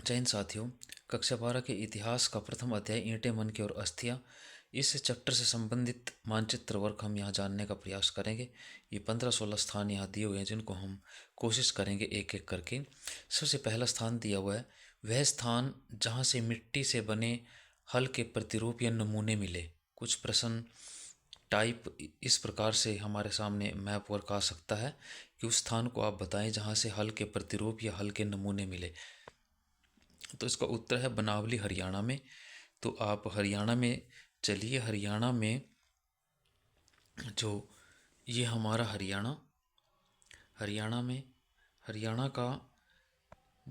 जय हिंद साथियों। कक्षा 12 के इतिहास का प्रथम अध्याय ईंटें, मन की और अस्थियां, इस चैप्टर से संबंधित मानचित्र वर्क हम यहाँ जानने का प्रयास करेंगे। ये 15-16 स्थान यहाँ दिए हुए हैं जिनको हम कोशिश करेंगे एक एक करके। सबसे पहला स्थान दिया हुआ है वह स्थान जहाँ से मिट्टी से बने हल के प्रतिरूप या नमूने मिले। कुछ प्रश्न टाइप इस प्रकार से हमारे सामने मैप वर्क आ सकता है कि उस स्थान को आप बताएं जहाँ से हल के प्रतिरूप या हल के नमूने मिले। तो इसका उत्तर है बनावली, हरियाणा में। तो आप हरियाणा में चलिए। हरियाणा में जो ये हमारा हरियाणा में हरियाणा का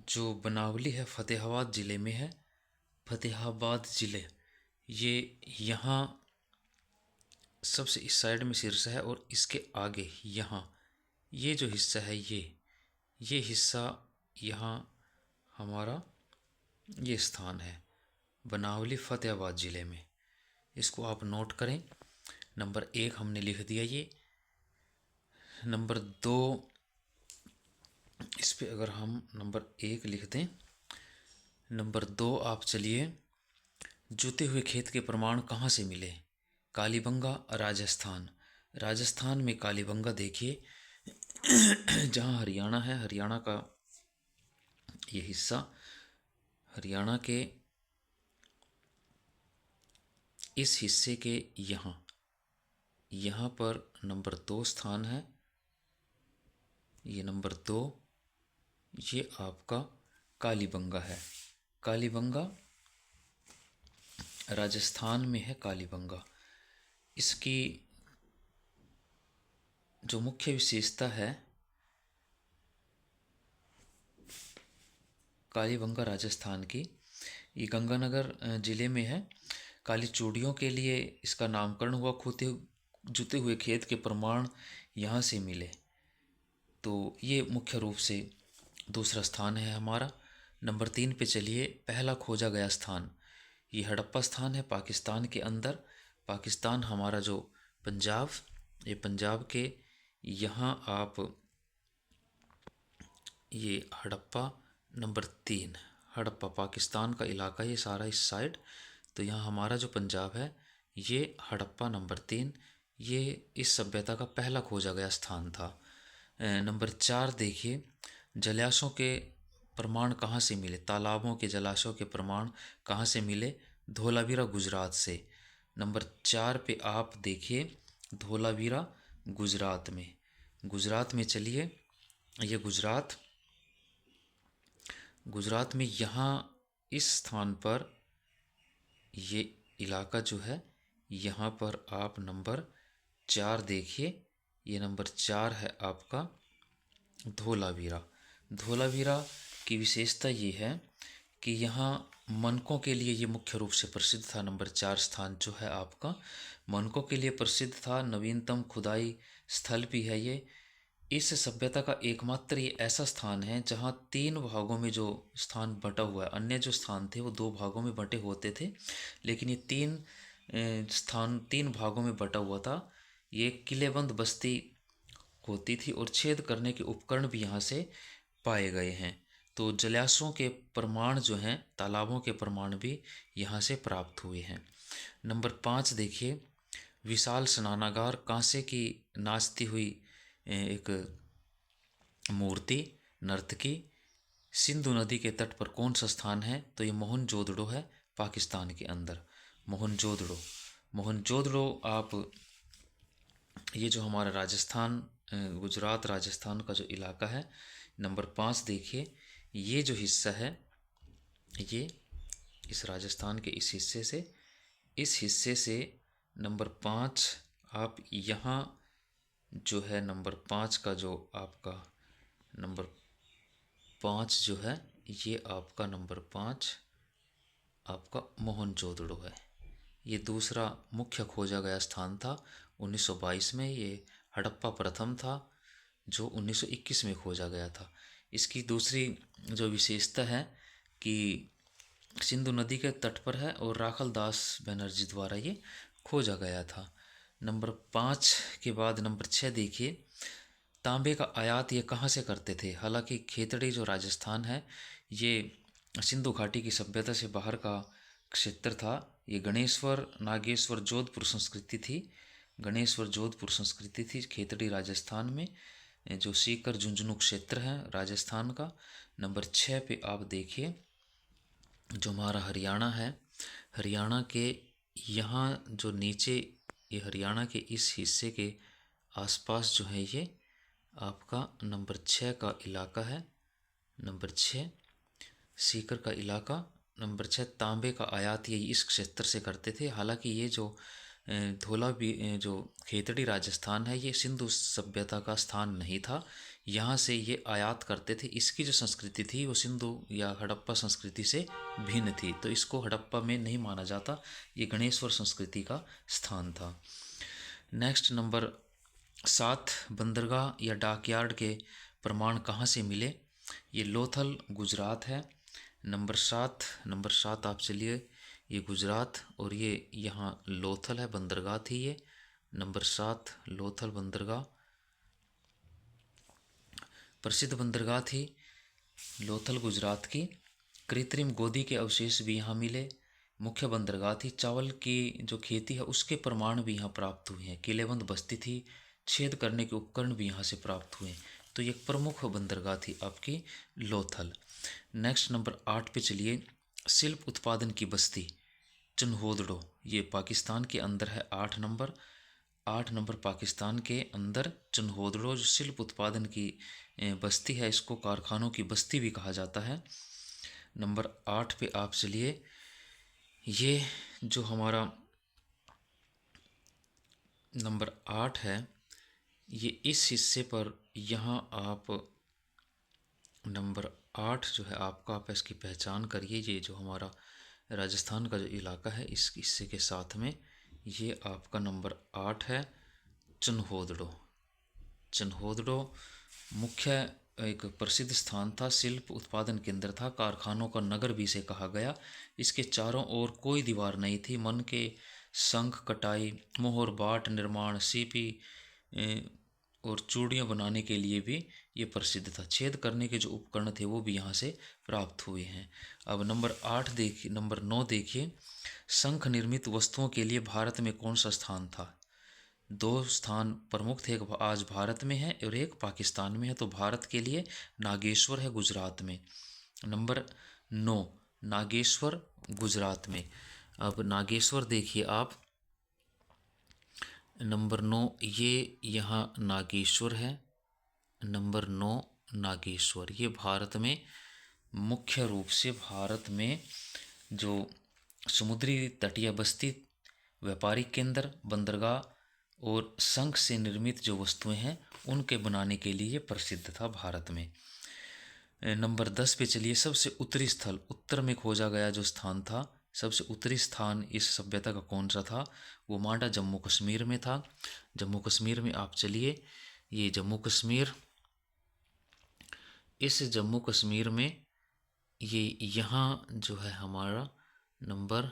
जो बनावली है फतेहाबाद ज़िले में है। फतेहाबाद ज़िले ये यहाँ सबसे इस साइड में शीर्ष है और इसके आगे यहाँ ये जो हिस्सा है ये हिस्सा यहाँ हमारा ये स्थान है बनावली फतेहाबाद ज़िले में। इसको आप नोट करें। नंबर 1 हमने लिख दिया ये। नंबर 2 इस पे अगर हम नंबर 1 लिख दें। नंबर 2 आप चलिए, जुते हुए खेत के प्रमाण कहाँ से मिले? कालीबंगा, राजस्थान। राजस्थान में कालीबंगा देखिए जहाँ हरियाणा है, हरियाणा का ये हिस्सा, हरियाणा के इस हिस्से के यहाँ पर नंबर 2 स्थान है। ये नंबर 2 ये आपका कालीबंगा है। कालीबंगा राजस्थान में है। कालीबंगा इसकी जो मुख्य विशेषता है, कालीबंगा राजस्थान की, ये गंगानगर ज़िले में है। काली चूड़ियों के लिए इसका नामकरण हुआ। जुते हुए खेत के प्रमाण यहाँ से मिले। तो ये मुख्य रूप से दूसरा स्थान है हमारा। नंबर 3 पे चलिए, पहला खोजा गया स्थान। ये हड़प्पा स्थान है पाकिस्तान के अंदर। पाकिस्तान हमारा जो पंजाब, ये पंजाब के यहाँ आप ये हड़प्पा नंबर 3, हड़प्पा पाकिस्तान का इलाका, ये सारा इस साइड। तो यहाँ हमारा जो पंजाब है ये हड़प्पा नंबर 3, ये इस सभ्यता का पहला खोजा गया स्थान था। नंबर 4 देखिए, जलाशयों के प्रमाण कहाँ से मिले? तालाबों के, जलाशयों के प्रमाण कहाँ से मिले? धोलावीरा, गुजरात से। नंबर 4 पे आप देखिए धोलावीरा, गुजरात में चलिए। ये गुजरात में यहाँ इस स्थान पर ये इलाका जो है, यहाँ पर आप नंबर 4 देखिए। ये नंबर 4 है आपका धोलावीरा। धोलावीरा की विशेषता ये है कि यहाँ मनकों के लिए ये मुख्य रूप से प्रसिद्ध था। नंबर 4 स्थान जो है आपका मनकों के लिए प्रसिद्ध था। नवीनतम खुदाई स्थल भी है ये। इस सभ्यता का एकमात्र ये ऐसा स्थान है जहाँ 3 भागों में जो स्थान बटा हुआ है। अन्य जो स्थान थे वो 2 भागों में बटे होते थे, लेकिन ये 3 भागों में बटा हुआ था। ये किलेबंद बस्ती होती थी और छेद करने के उपकरण भी यहाँ से पाए गए हैं। तो जलाशयों के प्रमाण जो हैं, तालाबों के प्रमाण भी यहाँ से प्राप्त हुए हैं। नंबर 5 देखिए, विशाल स्नानागार, कांसे की नाचती हुई एक मूर्ति, नर्तकी, सिंधु नदी के तट पर कौन सा स्थान है? तो ये मोहनजोदड़ो है पाकिस्तान के अंदर। मोहनजोदड़ो आप ये जो हमारा राजस्थान, गुजरात राजस्थान का जो इलाका है, नंबर 5 देखिए, ये जो हिस्सा है ये इस राजस्थान के इस हिस्से से नंबर 5 आप यहाँ जो है नंबर 5 का जो आपका नंबर 5 जो है ये आपका नंबर 5 आपका मोहनजोदड़ो है। ये दूसरा मुख्य खोजा गया स्थान था 1922 में। ये हड़प्पा प्रथम था जो 1921 में खोजा गया था। इसकी दूसरी जो विशेषता है कि सिंधु नदी के तट पर है और राखल दास बनर्जी द्वारा ये खोजा गया था। नंबर 5 के बाद नंबर 6 देखिए, तांबे का आयात ये कहाँ से करते थे? हालांकि खेतड़ी जो राजस्थान है ये सिंधु घाटी की सभ्यता से बाहर का क्षेत्र था। ये गणेश्वर, नागेश्वर, जोधपुर संस्कृति थी। गणेश्वर जोधपुर संस्कृति थी खेतड़ी राजस्थान में, जो सीकर झुंझुनू क्षेत्र है राजस्थान का। नंबर 6 पे आप देखिए जो हमारा हरियाणा है, हरियाणा के यहाँ जो नीचे ये हरियाणा के इस हिस्से के आसपास जो है ये आपका नंबर 6 का इलाका है। नंबर 6 सीकर का इलाका। नंबर 6 तांबे का आयात ये इस क्षेत्र से करते थे। हालांकि ये जो जो खेतड़ी राजस्थान है ये सिंधु सभ्यता का स्थान नहीं था, यहाँ से ये आयात करते थे। इसकी जो संस्कृति थी वो सिंधु या हड़प्पा संस्कृति से भिन्न थी, तो इसको हड़प्पा में नहीं माना जाता, ये गणेश्वर संस्कृति का स्थान था। नेक्स्ट नंबर 7 बंदरगाह या डॉकयार्ड के प्रमाण कहाँ से मिले? ये लोथल गुजरात है। नंबर 7 आप चलिए, ये गुजरात और ये यहाँ लोथल है, बंदरगाह थी ये। नंबर 7 लोथल बंदरगाह प्रसिद्ध बंदरगाह थी लोथल गुजरात की। कृत्रिम गोदी के अवशेष भी यहाँ मिले। मुख्य बंदरगाह थी। चावल की जो खेती है उसके प्रमाण भी यहाँ प्राप्त हुए हैं। किलेबंद बस्ती थी। छेद करने के उपकरण भी यहाँ से प्राप्त हुए। तो ये प्रमुख बंदरगाह थी आपकी लोथल। नेक्स्ट नंबर 8 पे चलिए, शिल्प उत्पादन की बस्ती चन्होदड़ो, ये पाकिस्तान के अंदर है। 8 नंबर पाकिस्तान के अंदर चन्होदड़ो जो शिल्प उत्पादन की बस्ती है, इसको कारखानों की बस्ती भी कहा जाता है। नंबर 8 पे आप चलिए, ये जो हमारा नंबर 8 है ये इस हिस्से पर यहाँ आप नंबर 8 जो है आपका, आप इसकी पहचान करिए। ये जो हमारा राजस्थान का जो इलाका है इस हिस्से के साथ में ये आपका नंबर 8 है चन्होदड़ो। चन्होदड़ो मुख्य एक प्रसिद्ध स्थान था, शिल्प उत्पादन केंद्र था, कारखानों का नगर भी इसे कहा गया। इसके चारों ओर कोई दीवार नहीं थी। मन के शंख, कटाई, मोहर, बाट निर्माण, सीपी और चूड़ियाँ बनाने के लिए भी ये प्रसिद्ध था। छेद करने के जो उपकरण थे वो भी यहाँ से प्राप्त हुए हैं। अब नंबर 9 देखिए, शंख निर्मित वस्तुओं के लिए भारत में कौन सा स्थान था? 2 स्थान प्रमुख थे, एक आज भारत में है और एक पाकिस्तान में है। तो भारत के लिए नागेश्वर है गुजरात में। नंबर 9 नागेश्वर गुजरात में। अब नागेश्वर देखिए आप, नंबर 9 ये यहाँ नागेश्वर है। नंबर 9 नागेश्वर ये भारत में मुख्य रूप से भारत में जो समुद्री तटीय बस्ती, व्यापारिक केंद्र, बंदरगाह और शंख से निर्मित जो वस्तुएं हैं उनके बनाने के लिए प्रसिद्ध था भारत में। नंबर 10 पे चलिए, सबसे उत्तरी स्थल उत्तर में खोजा गया जो स्थान था, सबसे उत्तरी स्थान इस सभ्यता का कौन सा था? वो मांडा जम्मू कश्मीर में था। जम्मू कश्मीर में आप चलिए, ये जम्मू कश्मीर, इस जम्मू कश्मीर में ये यहाँ जो है हमारा नंबर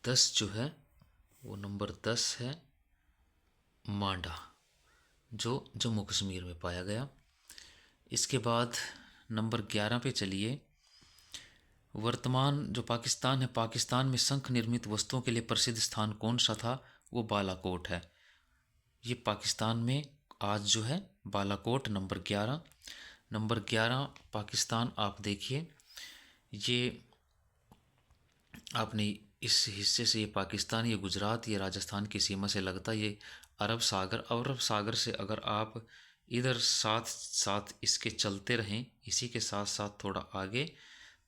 10 जो है वो नंबर 10 है मांडा, जो जम्मू कश्मीर में पाया गया। इसके बाद नंबर 11 पे चलिए, वर्तमान जो पाकिस्तान है, पाकिस्तान में शंख निर्मित वस्तुओं के लिए प्रसिद्ध स्थान कौन सा था? वो बालाकोट है। ये पाकिस्तान में आज जो है बालाकोट नंबर 11। नंबर 11 पाकिस्तान आप देखिए, ये आपने इस हिस्से से, ये पाकिस्तान, ये गुजरात, ये राजस्थान की सीमा से लगता है। ये अरब सागर से अगर आप इधर साथ साथ इसके चलते रहें, इसी के साथ साथ थोड़ा आगे,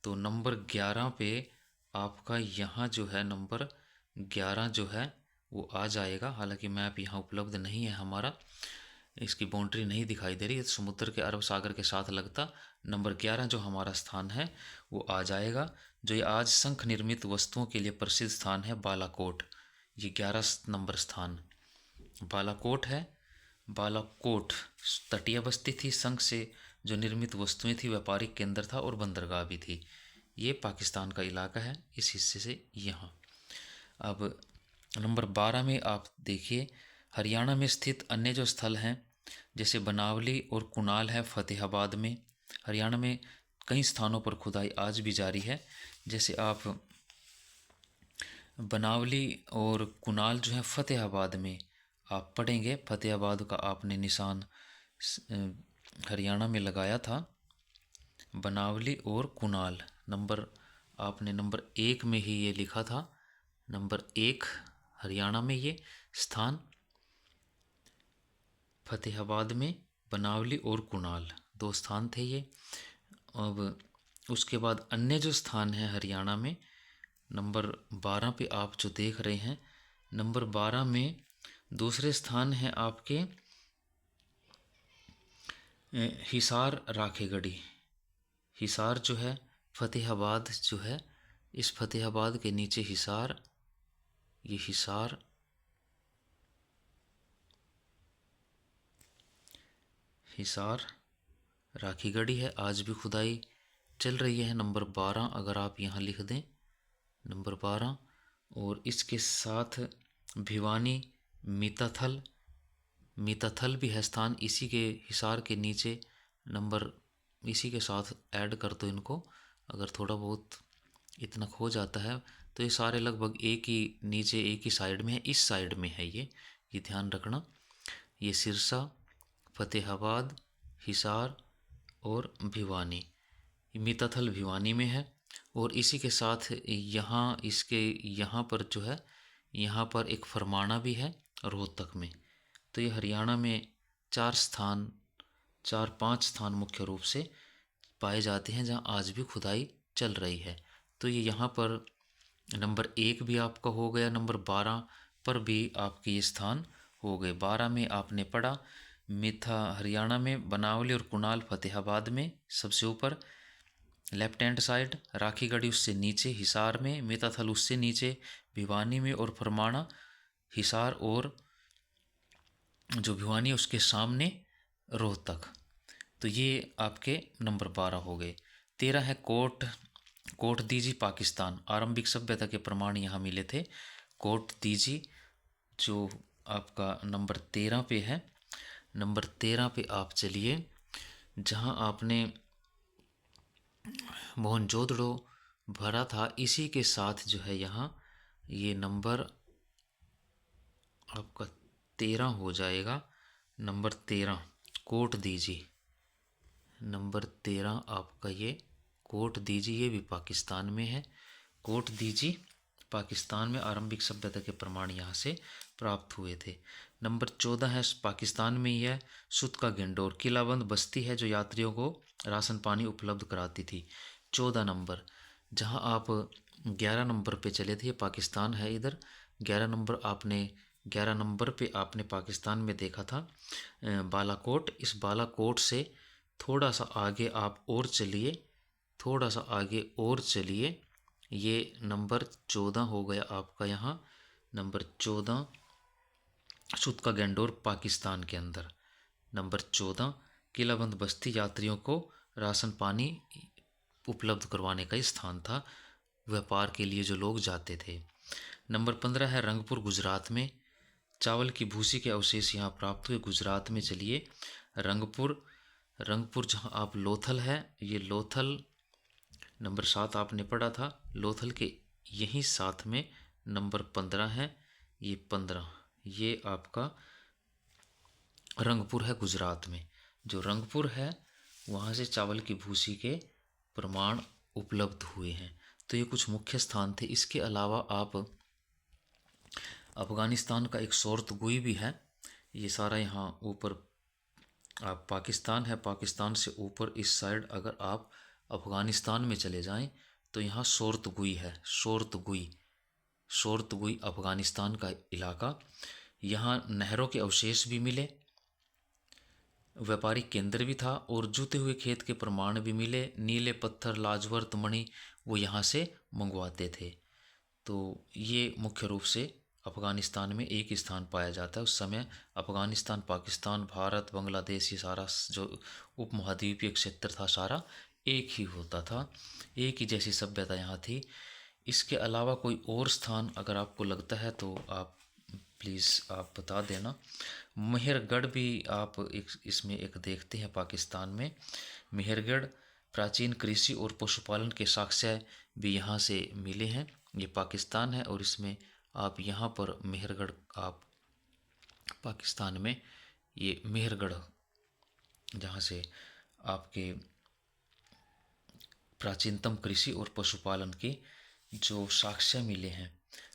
तो नंबर 11 पे आपका यहाँ जो है नंबर 11 जो है वो आ जाएगा। हालांकि मैप यहाँ उपलब्ध नहीं है हमारा, इसकी बाउंड्री नहीं दिखाई दे रही है, समुद्र के अरब सागर के साथ लगता नंबर 11 जो हमारा स्थान है वो आ जाएगा। जो ये आज शंख निर्मित वस्तुओं के लिए प्रसिद्ध स्थान है बालाकोट, ये 11 नंबर स्थान बालाकोट है। बालाकोट तटीय बस्ती थी, शंख से जो निर्मित वस्तुएं थी, व्यापारिक केंद्र था और बंदरगाह भी थी। ये पाकिस्तान का इलाका है इस हिस्से से यहाँ। अब नंबर 12 में आप देखिए, हरियाणा में स्थित अन्य जो स्थल हैं जैसे बनावली और कुणाल है फतेहाबाद में। हरियाणा में कई स्थानों पर खुदाई आज भी जारी है। जैसे आप बनावली और कुनाल जो है फतेहाबाद में आप पढ़ेंगे, फतेहाबाद का आपने निशान हरियाणा में लगाया था। बनावली और कुनाल आपने नंबर 1 में ही ये लिखा था, नंबर 1 हरियाणा में ये स्थान, फतेहाबाद में बनावली और कुनाल 2 स्थान थे ये। अब उसके बाद अन्य जो स्थान है हरियाणा में, नंबर 12 पे आप जो देख रहे हैं, नंबर 12 में दूसरे स्थान है आपके हिसार राखेगढ़ी। हिसार जो है फतेहाबाद जो है, इस फतेहाबाद के नीचे हिसार, ये हिसार राखीगढ़ी है, आज भी खुदाई चल रही है। नंबर 12 अगर आप यहाँ लिख दें, नंबर 12। और इसके साथ भिवानी मीताथल भी है स्थान, इसी के हिसार के नीचे, नंबर इसी के साथ ऐड कर दो इनको, अगर थोड़ा बहुत इतना खो जाता है तो ये सारे लगभग एक ही नीचे एक ही साइड में है, इस साइड में है ये ध्यान रखना। ये सिरसा, फतेहाबाद, हिसार और भिवानी, मीताथल भिवानी में है। और इसी के साथ यहाँ पर जो है, यहाँ पर एक फरमाना भी है रोहतक में। तो ये हरियाणा में 4-5 स्थान मुख्य रूप से पाए जाते हैं जहाँ आज भी खुदाई चल रही है। तो ये यहाँ पर नंबर 1 भी आपका हो गया, नंबर 12 पर भी आपके ये स्थान हो गए। 12 में आपने पढ़ा हरियाणा में बनावली और कुनाल फतेहाबाद में सबसे ऊपर लेफ्ट हैंड साइड, राखीगढ़ी उससे नीचे हिसार में, मीताथल उससे नीचे भिवानी में, और फरमाना हिसार और जो भिवानी उसके सामने रोहतक। तो ये आपके नंबर 12 हो गए। 13 है कोट दीजी पाकिस्तान। आरंभिक सभ्यता के प्रमाण यहाँ मिले थे। कोट दीजी जो आपका नंबर 13 पे है। नंबर 13 पे आप चलिए, जहाँ आपने मोहनजोदड़ो भरा था, इसी के साथ जो है यहाँ ये नंबर आपका 13 हो जाएगा। नंबर 13 कोट दीजी, नंबर 13 आपका ये कोट दीजी, ये भी पाकिस्तान में है। कोट दीजी पाकिस्तान में आरंभिक सभ्यता के प्रमाण यहाँ से प्राप्त हुए थे। नंबर 14 है पाकिस्तान में ही है, सुत का गेंडोर, किलाबंद बस्ती है जो यात्रियों को राशन पानी उपलब्ध कराती थी। 14 नंबर, जहाँ आप 11 नंबर पे चले थे, पाकिस्तान है इधर। 11 नंबर पे आपने पाकिस्तान में देखा था बालाकोट। इस बालाकोट से थोड़ा सा आगे आप और चलिए, ये नंबर 14 हो गया आपका यहाँ। नंबर 14 सुत का गेंडोर पाकिस्तान के अंदर। नंबर 14 किलाबंद बस्ती यात्रियों को राशन पानी उपलब्ध करवाने का स्थान था, व्यापार के लिए जो लोग जाते थे। नंबर 15 है रंगपुर गुजरात में। चावल की भूसी के अवशेष यहाँ प्राप्त हुए। गुजरात में चलिए, रंगपुर जहाँ आप लोथल है, ये लोथल नंबर 7 आपने पढ़ा था। लोथल के यहीं साथ में नंबर 15 है, ये 15, ये आपका रंगपुर है गुजरात में। जो रंगपुर है वहाँ से चावल की भूसी के प्रमाण उपलब्ध हुए हैं। तो ये कुछ मुख्य स्थान थे। इसके अलावा आप अफ़गानिस्तान का एक सोर्तगुई भी है, ये सारा यहाँ ऊपर आप पाकिस्तान है, पाकिस्तान से ऊपर इस साइड अगर आप अफ़गानिस्तान में चले जाएं तो यहाँ सोर्तगुई है। सोर्तगुई अफ़गानिस्तान का इलाका। यहाँ नहरों के अवशेष भी मिले, व्यापारिक केंद्र भी था और जूते हुए खेत के प्रमाण भी मिले। नीले पत्थर, लाजवर्त मणि वो यहाँ से मंगवाते थे। तो ये मुख्य रूप से अफ़गानिस्तान में एक स्थान पाया जाता है। उस समय अफ़गानिस्तान, पाकिस्तान, भारत, बांग्लादेश, ये सारा जो उपमहाद्वीपीय क्षेत्र था सारा एक ही होता था, एक ही जैसी सभ्यता यहाँ थी। इसके अलावा कोई और स्थान अगर आपको लगता है तो आप प्लीज़ आप बता देना। मेहरगढ़ भी आप इसमें एक देखते हैं पाकिस्तान में। मेहरगढ़ प्राचीन कृषि और पशुपालन के साक्ष्य भी यहाँ से मिले हैं। ये पाकिस्तान है और इसमें आप यहाँ पर मेहरगढ़, आप पाकिस्तान में ये मेहरगढ़, जहाँ से आपके प्राचीनतम कृषि और पशुपालन के जो साक्ष्य मिले हैं।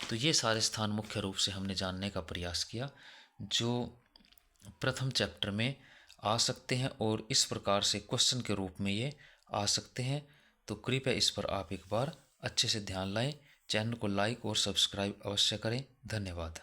तो ये सारे स्थान मुख्य रूप से हमने जानने का प्रयास किया, जो प्रथम चैप्टर में आ सकते हैं और इस प्रकार से क्वेश्चन के रूप में ये आ सकते हैं। तो कृपया इस पर आप एक बार अच्छे से ध्यान लाएं। चैनल को लाइक और सब्सक्राइब अवश्य करें। धन्यवाद।